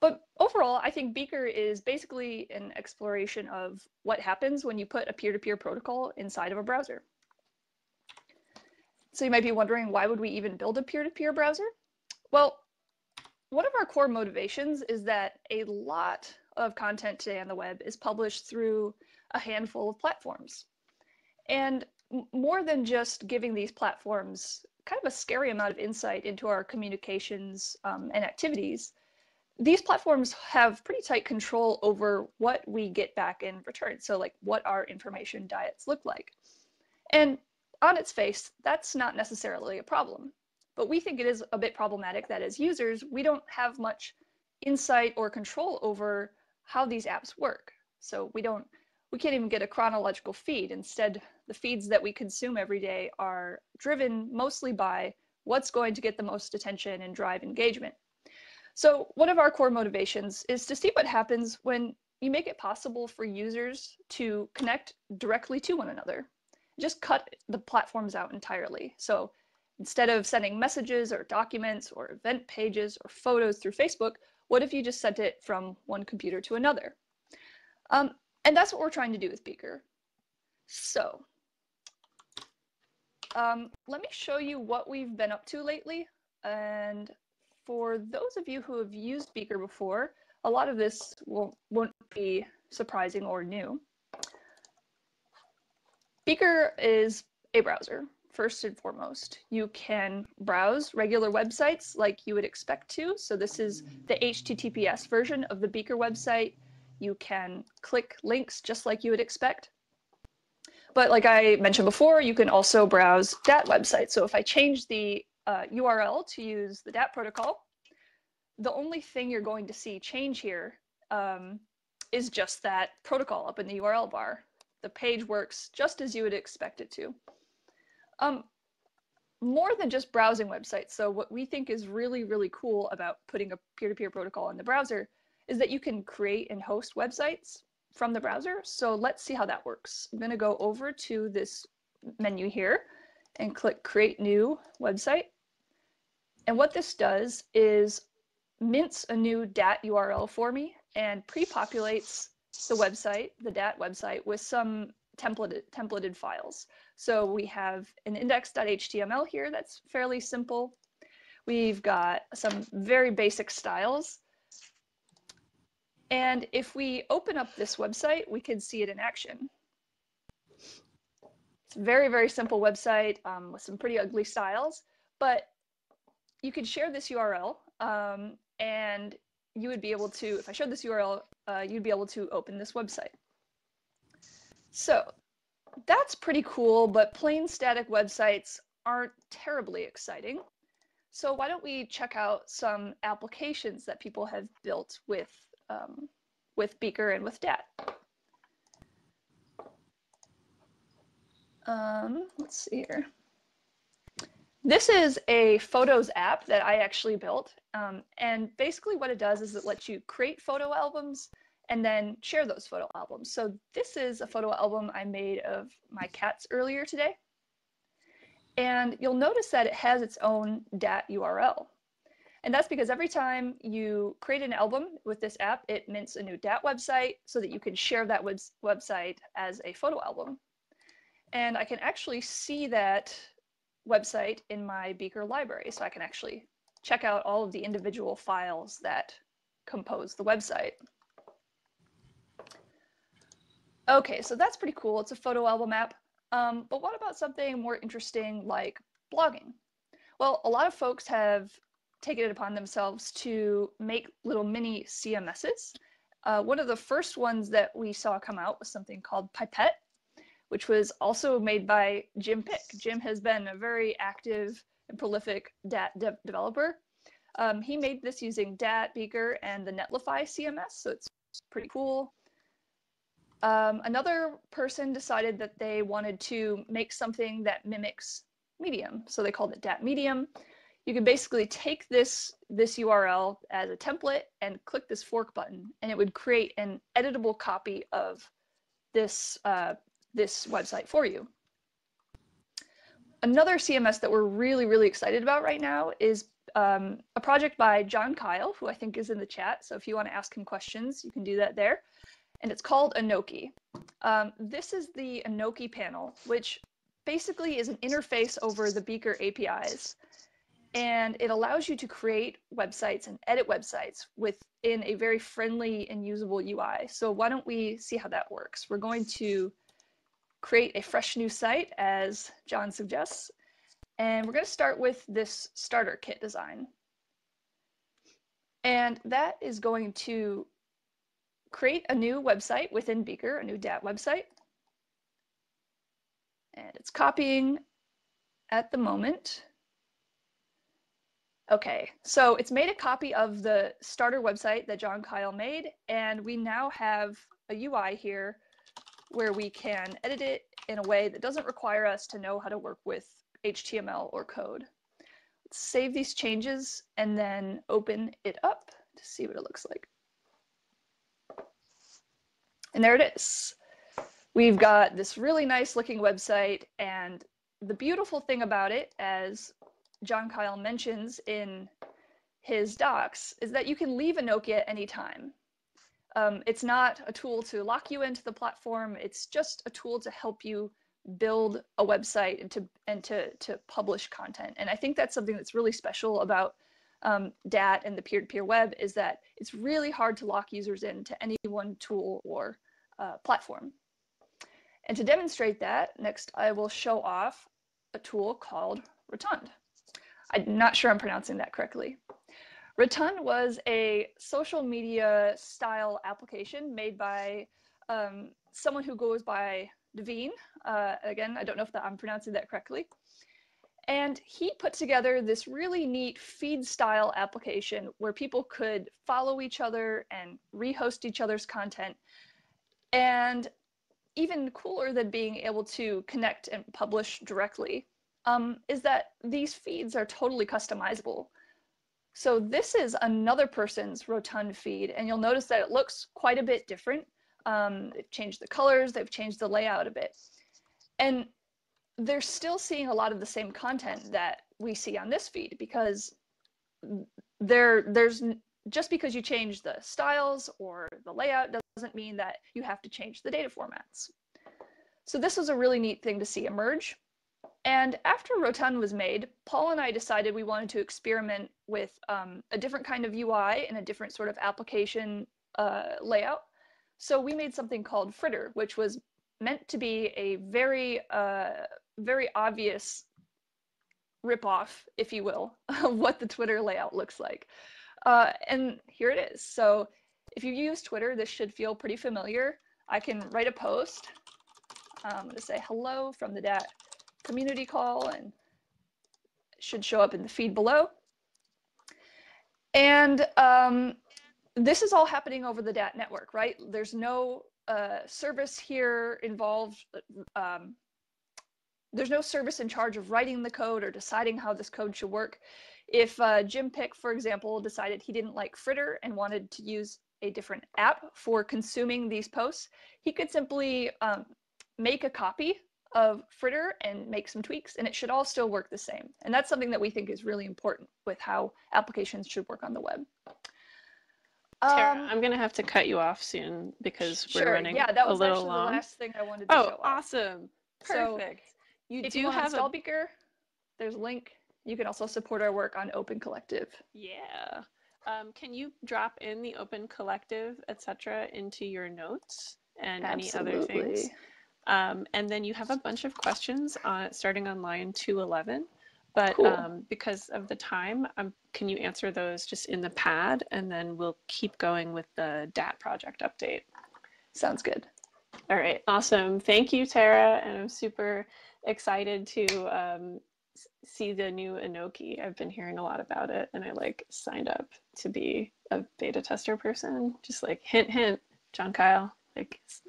But overall, I think Beaker is basically an exploration of what happens when you put a peer-to-peer protocol inside of a browser. So you might be wondering, why would we even build a peer-to-peer browser? Well, one of our core motivations is that a lot of content today on the web is published through a handful of platforms. And more than just giving these platforms kind of a scary amount of insight into our communications and activities, these platforms have pretty tight control over what we get back in return. So like what our information diets look like. And on its face, that's not necessarily a problem. But we think it is a bit problematic that as users, we don't have much insight or control over how these apps work. So we can't even get a chronological feed. Instead, the feeds that we consume every day are driven mostly by what's going to get the most attention and drive engagement. So one of our core motivations is to see what happens when you make it possible for users to connect directly to one another. Just cut the platforms out entirely. So instead of sending messages or documents or event pages or photos through Facebook, what if you just sent it from one computer to another? And that's what we're trying to do with Beaker. So let me show you what we've been up to lately. And for those of you who have used Beaker before, a lot of this won't be surprising or new. Beaker is a browser, first and foremost. You can browse regular websites like you would expect to. So this is the HTTPS version of the Beaker website. You can click links just like you would expect. But like I mentioned before, you can also browse DAT websites. So if I change the URL to use the DAT protocol, the only thing you're going to see change here is just that protocol up in the URL bar. The page works just as you would expect it to. More than just browsing websites. So what we think is really, really cool about putting a peer-to-peer protocol in the browser is that you can create and host websites from the browser. So let's see how that works. I'm going to go over to this menu here and click Create New Website. And what this does is mints a new DAT URL for me and pre-populates the website, the DAT website, with some templated files. So we have an index.html here that's fairly simple. We've got some very basic styles. And if we open up this website, we can see it in action. It's a very, very simple website with some pretty ugly styles, but you could share this URL and you would be able to, if I showed this URL, you'd be able to open this website. So that's pretty cool, but plain static websites aren't terribly exciting. So why don't we check out some applications that people have built with Beaker and with DAT. Let's see here. This is a photos app that I actually built. And basically what it does is it lets you create photo albums and then share those photo albums. So this is a photo album I made of my cats earlier today. And you'll notice that it has its own DAT URL. And that's because every time you create an album with this app, it mints a new DAT website so that you can share that website as a photo album. And I can actually see that website in my Beaker library. So I can actually check out all of the individual files that compose the website. Okay, so that's pretty cool. It's a photo album app. But what about something more interesting like blogging? Well, a lot of folks have taken it upon themselves to make little mini CMSs. One of the first ones that we saw come out was something called Pipette, which was also made by Jim Pick. Jim has been a very active and prolific DAT developer. He made this using DAT, Beaker, and the Netlify CMS, so it's pretty cool. Another person decided that they wanted to make something that mimics Medium, so they called it DAT Medium. You can basically take this URL as a template and click this fork button, and it would create an editable copy of this website for you. Another CMS that we're really, really excited about right now is a project by John Kyle, who I think is in the chat. So if you want to ask him questions, you can do that there. And it's called Inoki. This is the Inoki panel, which basically is an interface over the Beaker APIs. And it allows you to create websites and edit websites within a very friendly and usable UI. So why don't we see how that works? We're going to create a fresh new site, as John suggests. And we're going to start with this starter kit design. And that is going to create a new website within Beaker, a new DAT website. And it's copying at the moment. Okay, so it's made a copy of the starter website that John Kyle made, and we now have a UI here where we can edit it in a way that doesn't require us to know how to work with HTML or code. Let's save these changes and then open it up to see what it looks like. And there it is. We've got this really nice looking website, and the beautiful thing about it, as John Kyle mentions in his docs, is that you can leave Inoki at any time. It's not a tool to lock you into the platform. It's just a tool to help you build a website and to publish content. And I think that's something that's really special about DAT and the peer-to-peer web, is that it's really hard to lock users into any one tool or platform. And to demonstrate that, next I will show off a tool called Rotonda. I'm not sure I'm pronouncing that correctly. Rotonda was a social media style application made by someone who goes by Devine. Again, I don't know if I'm pronouncing that correctly. And he put together this really neat feed style application where people could follow each other and rehost each other's content. And even cooler than being able to connect and publish directly is that these feeds are totally customizable. So this is another person's Rotonda feed, and you'll notice that it looks quite a bit different. They've changed the colors, they've changed the layout a bit. And they're still seeing a lot of the same content that we see on this feed, because there's just because you change the styles or the layout doesn't mean that you have to change the data formats. So this was a really neat thing to see emerge. And after Rotonda was made, Paul and I decided we wanted to experiment with a different kind of UI and a different sort of application layout. So we made something called Fritter, which was meant to be a very obvious ripoff, if you will, of what the Twitter layout looks like. And here it is. So if you use Twitter, this should feel pretty familiar. I can write a post. I'm going to say hello from the DAT community call, and it should show up in the feed below. And this is all happening over the DAT network, right? There's no service here involved. There's no service in charge of writing the code or deciding how this code should work. If Jim Pick, for example, decided he didn't like Fritter and wanted to use a different app for consuming these posts, he could simply make a copy of Fritter and make some tweaks, and it should all still work the same. And that's something that we think is really important with how applications should work on the web. Tara, I'm going to have to cut you off soon because we're running yeah, that was a little actually long. the last thing I wanted to show off. Awesome. Perfect. So you if do you want to have install Beaker, there's a link. You can also support our work on Open Collective. Yeah. Can you drop in the Open Collective, etc., into your notes and any other things? And then you have a bunch of questions starting on line 211. But cool. Because of the time, can you answer those just in the pad, and then we'll keep going with the DAT project update. Sounds good. All right, awesome. Thank you, Tara, and I'm super excited to see the new Inoki. I've been hearing a lot about it, and I signed up to be a beta tester person. Just hint, hint, John Kyle.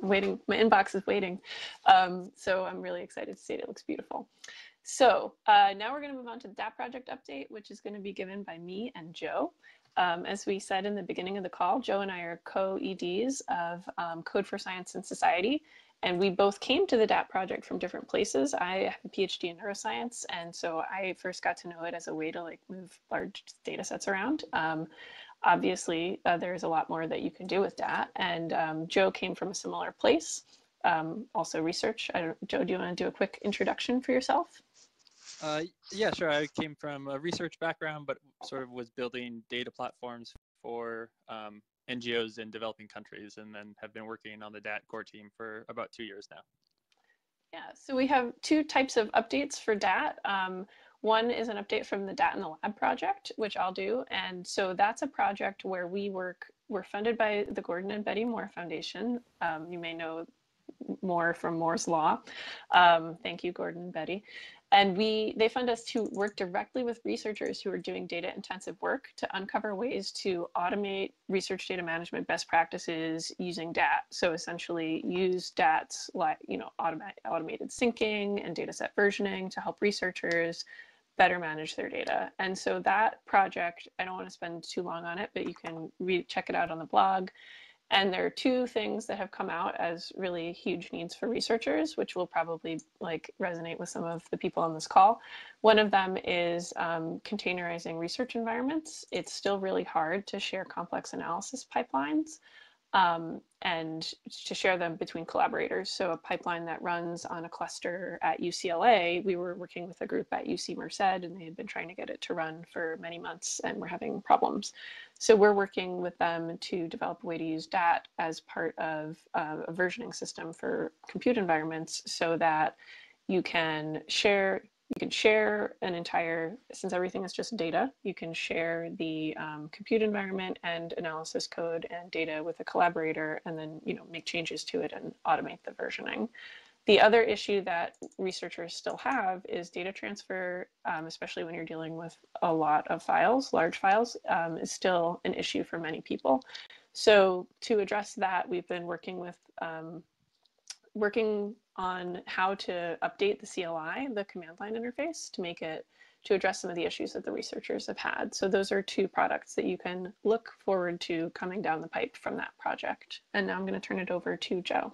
Waiting, my inbox is waiting. So I'm really excited to see it. It looks beautiful. So now we're going to move on to the DAT project update, which is going to be given by me and Joe. As we said in the beginning of the call, Joe and I are co-EDs of Code for Science and Society, and we both came to the DAT project from different places. I have a PhD in neuroscience, and so I first got to know it as a way to move large data sets around. Obviously, there's a lot more that you can do with DAT, and Joe came from a similar place, also research. Joe, do you want to do a quick introduction for yourself? Yeah, sure. I came from a research background, but sort of was building data platforms for NGOs in developing countries, and then have been working on the DAT core team for about 2 years now. Yeah, so we have two types of updates for DAT. One is an update from the DAT in the Lab project, which I'll do. And so that's a project where we're funded by the Gordon and Betty Moore Foundation. You may know Moore from Moore's Law. Thank you, Gordon and Betty. And they fund us to work directly with researchers who are doing data intensive work to uncover ways to automate research data management best practices using DAT. So essentially use DAT's automated syncing and data set versioning to help researchers better manage their data. And so that project, I don't want to spend too long on it, but you can check it out on the blog. And there are two things that have come out as really huge needs for researchers, which will probably resonate with some of the people on this call. One of them is containerizing research environments. It's still really hard to share complex analysis pipelines and to share them between collaborators. So a pipeline that runs on a cluster at UCLA, we were working with a group at UC Merced, and they had been trying to get it to run for many months, and we're having problems. So we're working with them to develop a way to use DAT as part of a versioning system for compute environments, so that you can share an entire, since everything is just data, you can share the compute environment and analysis code and data with a collaborator, and then make changes to it and automate the versioning. The other issue that researchers still have is data transfer, especially when you're dealing with a lot of files, large files, is still an issue for many people. So to address that, we've been working on how to update the CLI, the command line interface, to address some of the issues that the researchers have had. So those are two products that you can look forward to coming down the pipe from that project. And now I'm going to turn it over to Joe.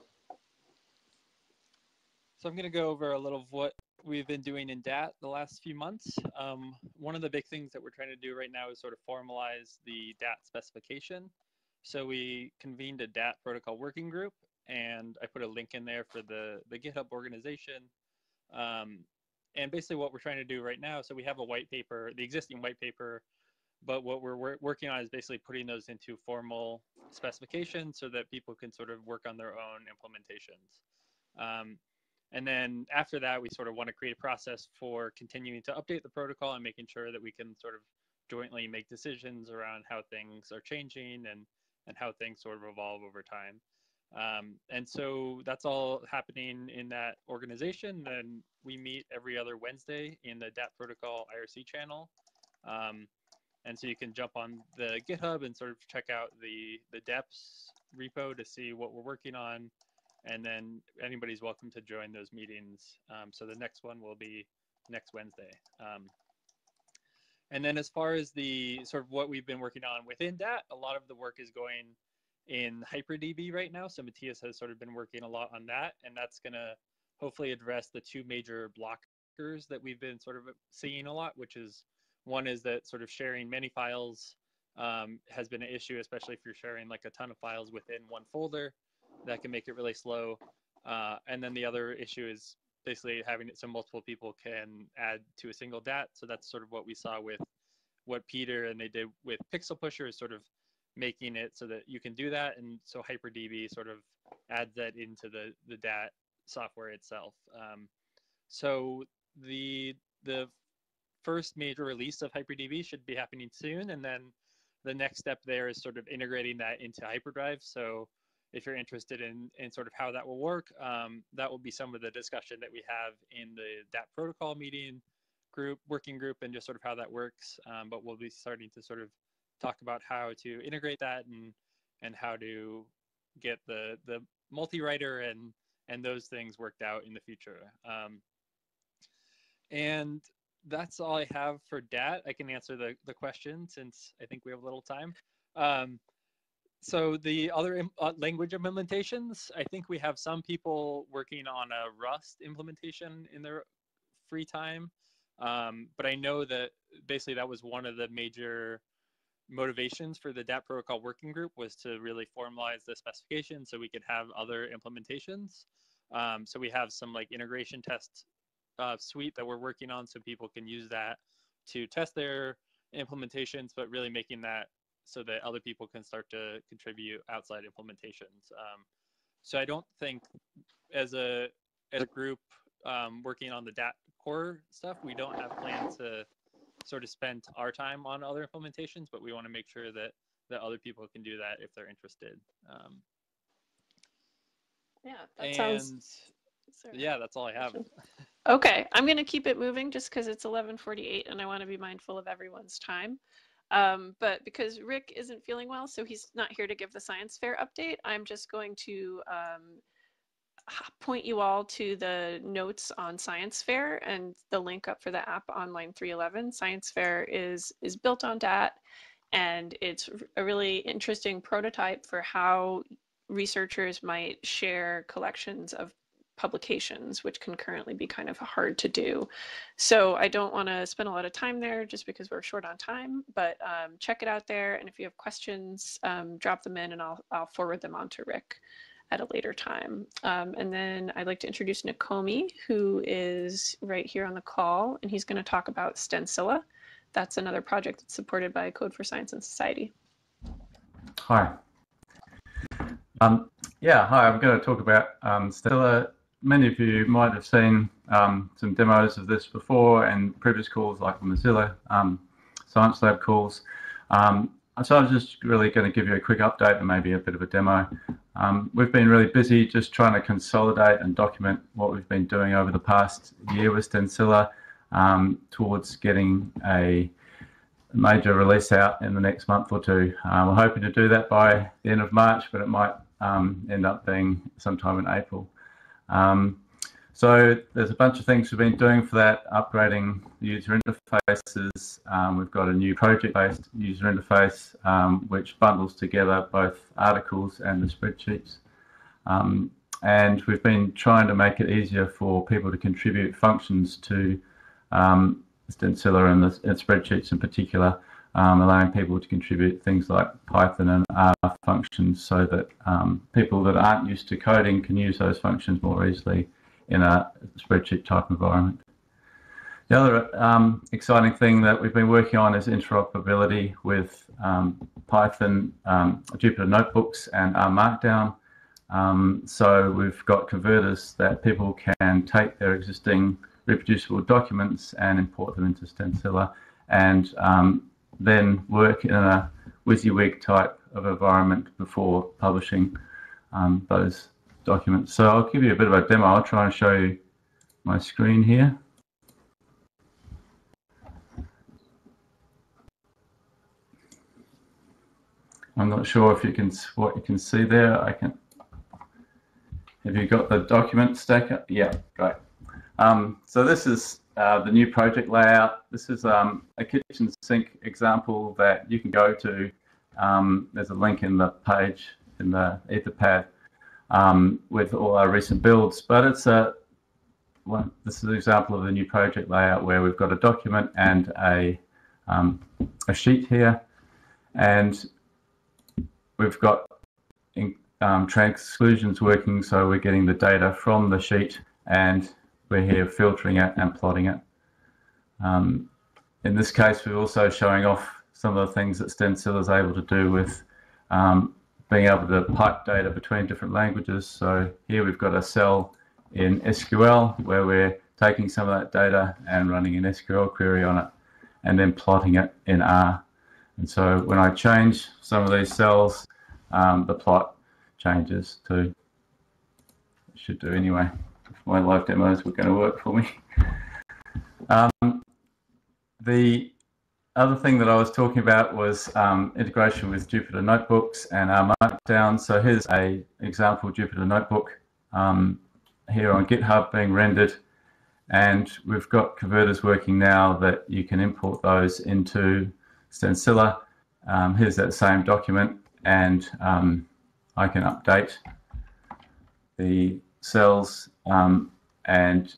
So I'm going to go over a little of what we've been doing in DAT the last few months. One of the big things that we're trying to do right now is sort of formalize the DAT specification. So we convened a DAT protocol working group, and I put a link in there for the GitHub organization. And basically what we're trying to do right now, so we have a white paper, the existing white paper, but what we're working on is basically putting those into formal specifications so that people can sort of work on their own implementations. And then after that, we sort of want to create a process for continuing to update the protocol and making sure that we can sort of jointly make decisions around how things are changing and how things sort of evolve over time. And so that's all happening in that organization. Then we meet every other Wednesday in the DAT protocol IRC channel. And so you can jump on the GitHub and sort of check out the deps repo to see what we're working on. And then anybody's welcome to join those meetings. So the next one will be next Wednesday. And then as far as the sort of what we've been working on within DAT, a lot of the work is going in HyperDB right now. So Matthias has sort of been working a lot on that, and that's going to hopefully address the two major blockers that we've been sort of seeing a lot, which is one is that sort of sharing many files has been an issue, especially if you're sharing like a ton of files within one folder. That can make it really slow. And then the other issue is basically having it so multiple people can add to a single DAT. So that's sort of what we saw with what Peter and they did with Pixel Pusher, is sort of making it so that you can do that. And so HyperDB sort of adds that into the DAT software itself. So the first major release of HyperDB should be happening soon. And then the next step there is sort of integrating that into Hyperdrive. So if you're interested in sort of how that will work, that will be some of the discussion that we have in the DAT protocol working group, and just sort of how that works. But we'll be starting to sort of talk about how to integrate that and how to get the multi-writer and those things worked out in the future. And that's all I have for DAT. I can answer the question since I think we have a little time. So the other language implementations, I think we have some people working on a Rust implementation in their free time. But I know that basically that was one of the major motivations for the DAT protocol working group, was to really formalize the specification so we could have other implementations. So we have some like integration test suite that we're working on, so people can use that to test their implementations, but really making that so that other people can start to contribute outside implementations. So I don't think as a group working on the DAT core stuff, we don't have plans to sort of spend our time on other implementations, but we want to make sure that other people can do that if they're interested. Yeah, that sounds... Yeah, that's all I have. Okay, I'm going to keep it moving just because it's 11:48 and I want to be mindful of everyone's time. But because Rick isn't feeling well, so he's not here to give the science fair update, I'm just going to point you all to the notes on Science Fair and the link up for the app on line 311. Science Fair is built on DAT, and it's a really interesting prototype for how researchers might share collections of publications, which can currently be kind of hard to do. So I don't want to spend a lot of time there just because we're short on time, but check it out there. And if you have questions, drop them in and I'll forward them on to Rick at a later time. And then I'd like to introduce Nakomi, who is right here on the call, and he's going to talk about Stencilla. That's another project that's supported by Code for Science and Society. Hi. Yeah, hi, I'm going to talk about Stencilla. Many of you might have seen some demos of this before and previous calls like the Mozilla Science Lab calls. So I was just really going to give you a quick update and maybe a bit of a demo. We've been really busy just trying to consolidate and document what we've been doing over the past year with Stencil towards getting a major release out in the next month or two. We're hoping to do that by the end of March, but it might end up being sometime in April. So there's a bunch of things we've been doing for that, upgrading the user interfaces. We've got a new project-based user interface, which bundles together both articles and the spreadsheets. And we've been trying to make it easier for people to contribute functions to Stencil and spreadsheets in particular, allowing people to contribute things like Python and R functions so that people that aren't used to coding can use those functions more easily in a spreadsheet type environment. The other exciting thing that we've been working on is interoperability with Python, Jupyter Notebooks, and R Markdown. So we've got converters that people can take their existing reproducible documents and import them into Stencil and then work in a WYSIWYG type of environment before publishing those documents. So I'll give you a bit of a demo. I'll try and show you my screen here. I'm not sure if you can what you can see there. I can. Have you got the document stack? Yeah, great. So this is the new project layout. This is a kitchen sink example that you can go to. There's a link in the page in the Etherpad with all our recent builds, but it's this is an example of the new project layout where we've got a document and a sheet here, and we've got transclusions working, so we're getting the data from the sheet and we're here filtering it and plotting it. In this case, we're also showing off some of the things that Stencil is able to do with being able to pipe data between different languages. So here we've got a cell in SQL where we're taking some of that data and running an SQL query on it and then plotting it in R. And so when I change some of these cells, the plot changes too. It should do anyway. If my live demos were going to work for me. The other thing that I was talking about was integration with Jupyter Notebooks and our Markdown. So here's an example Jupyter Notebook here on GitHub being rendered. And we've got converters working now that you can import those into Stencil. Here's that same document, and I can update the cells and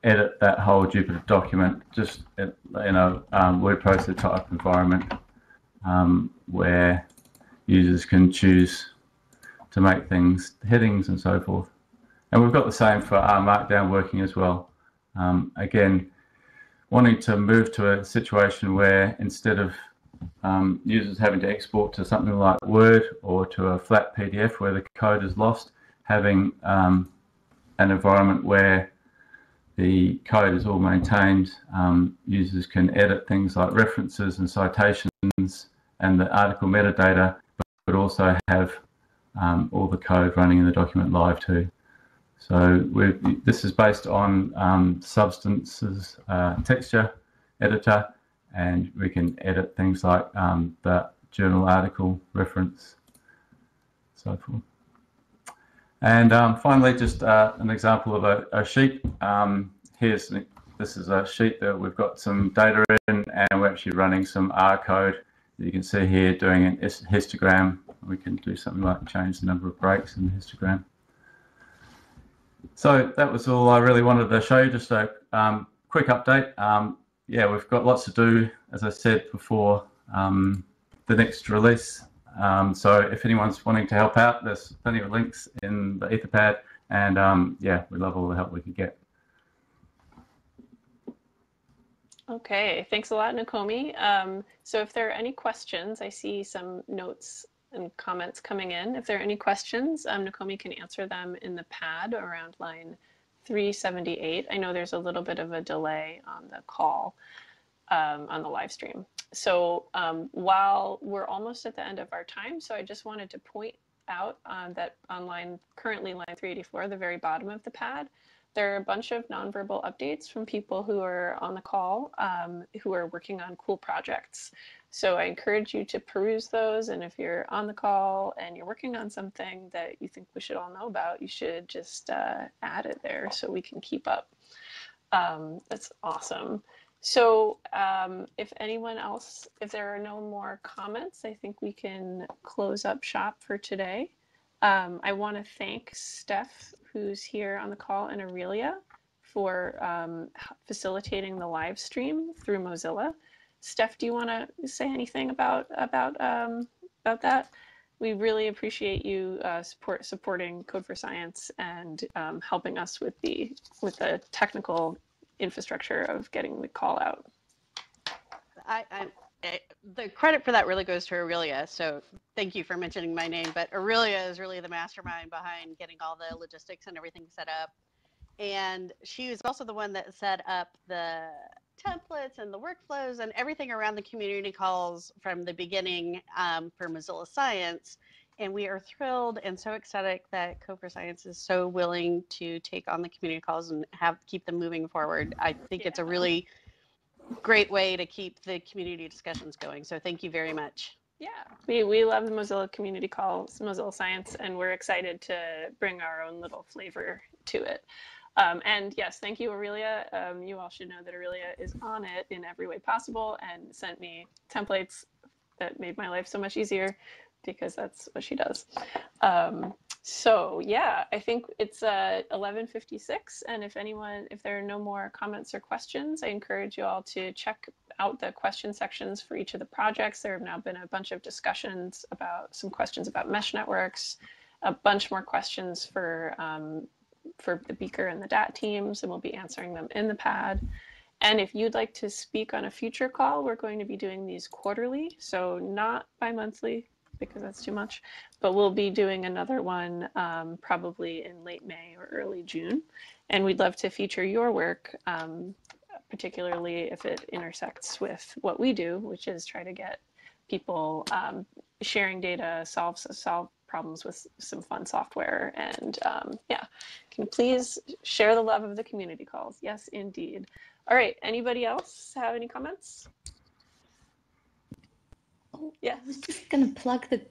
edit that whole Jupyter document just in a word processor type environment where users can choose to make things headings and so forth. And we've got the same for our Markdown working as well. Again, wanting to move to a situation where instead of users having to export to something like Word or to a flat PDF where the code is lost, having an environment where the code is all maintained, users can edit things like references and citations and the article metadata, but also have all the code running in the document live too. So this is based on Substance's texture editor, and we can edit things like the journal article reference, so forth. And finally, just an example of a sheet. This is a sheet that we've got some data in, and we're actually running some R code. You can see here doing an histogram. We can do something like change the number of breaks in the histogram. So that was all I really wanted to show you, just a quick update. Yeah, we've got lots to do, as I said before, the next release. So if anyone's wanting to help out, there's plenty of links in the Etherpad, and yeah, we love all the help we can get. Okay, thanks a lot, Nakomi. So if there are any questions, I see some notes and comments coming in. If there are any questions, Nakomi can answer them in the pad around line 378. I know there's a little bit of a delay on the call. on the live stream. So while we're almost at the end of our time, so I just wanted to point out that currently line 384, the very bottom of the pad, there are a bunch of nonverbal updates from people who are on the call who are working on cool projects. So I encourage you to peruse those, and if you're on the call and you're working on something that you think we should all know about, you should just add it there so we can keep up. That's awesome. So if anyone else, if there are no more comments, I think we can close up shop for today. I want to thank Steph, who's here on the call, and Aurelia for facilitating the live stream through Mozilla. Steph, do you want to say anything about that? We really appreciate you supporting Code for Science and helping us with the technical infrastructure of getting the call out. The credit for that really goes to Aurelia. So thank you for mentioning my name, but Aurelia is really the mastermind behind getting all the logistics and everything set up. And she was also the one that set up the templates and the workflows and everything around the community calls from the beginning for Mozilla Science. And we are thrilled and so ecstatic that Code for Science is so willing to take on the community calls and keep them moving forward. I think it's a really great way to keep the community discussions going. So thank you very much. Yeah, we love the Mozilla community calls, Mozilla Science, and we're excited to bring our own little flavor to it. And yes, thank you, Aurelia. You all should know that Aurelia is on it in every way possible and sent me templates that made my life so much easier because that's what she does. So yeah, I think it's 11:56, and if there are no more comments or questions, I encourage you all to check out the question sections for each of the projects. There have now been a bunch of discussions about some questions about mesh networks, a bunch more questions for the Beaker and the DAT teams, and we'll be answering them in the pad. And if you'd like to speak on a future call, we're going to be doing these quarterly, so not bi-monthly, because that's too much, but we'll be doing another one probably in late May or early June. And we'd love to feature your work, particularly if it intersects with what we do, which is try to get people sharing data, solve problems with some fun software. And yeah, can you please share the love of the community calls? Yes, indeed. All right, anybody else have any comments? Yeah. I was just going to plug the,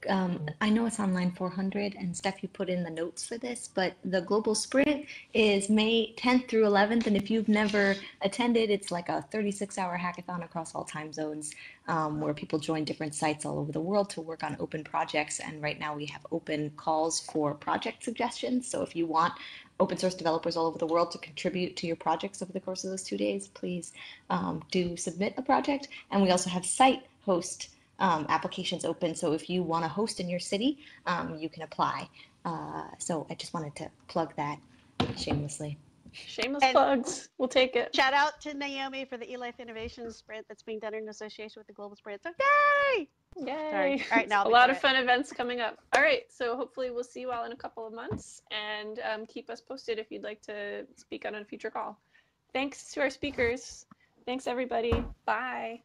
I know it's on line 400, and Steph, you put in the notes for this, but the global sprint is May 10th through 11th. And if you've never attended, it's like a 36-hour hackathon across all time zones where people join different sites all over the world to work on open projects. And right now we have open calls for project suggestions. So if you want open source developers all over the world to contribute to your projects over the course of those 2 days, please do submit a project. And we also have site host applications open. So if you want to host in your city, you can apply. So I just wanted to plug that shamelessly. Shameless plugs. We'll take it. Shout out to Naomi for the eLife Innovation Sprint that's being done in association with the Global Sprint. So yay! Yay! Sorry. All right, now a lot of fun events coming up. All right, so hopefully we'll see you all in a couple of months, and keep us posted if you'd like to speak on a future call. Thanks to our speakers. Thanks, everybody. Bye.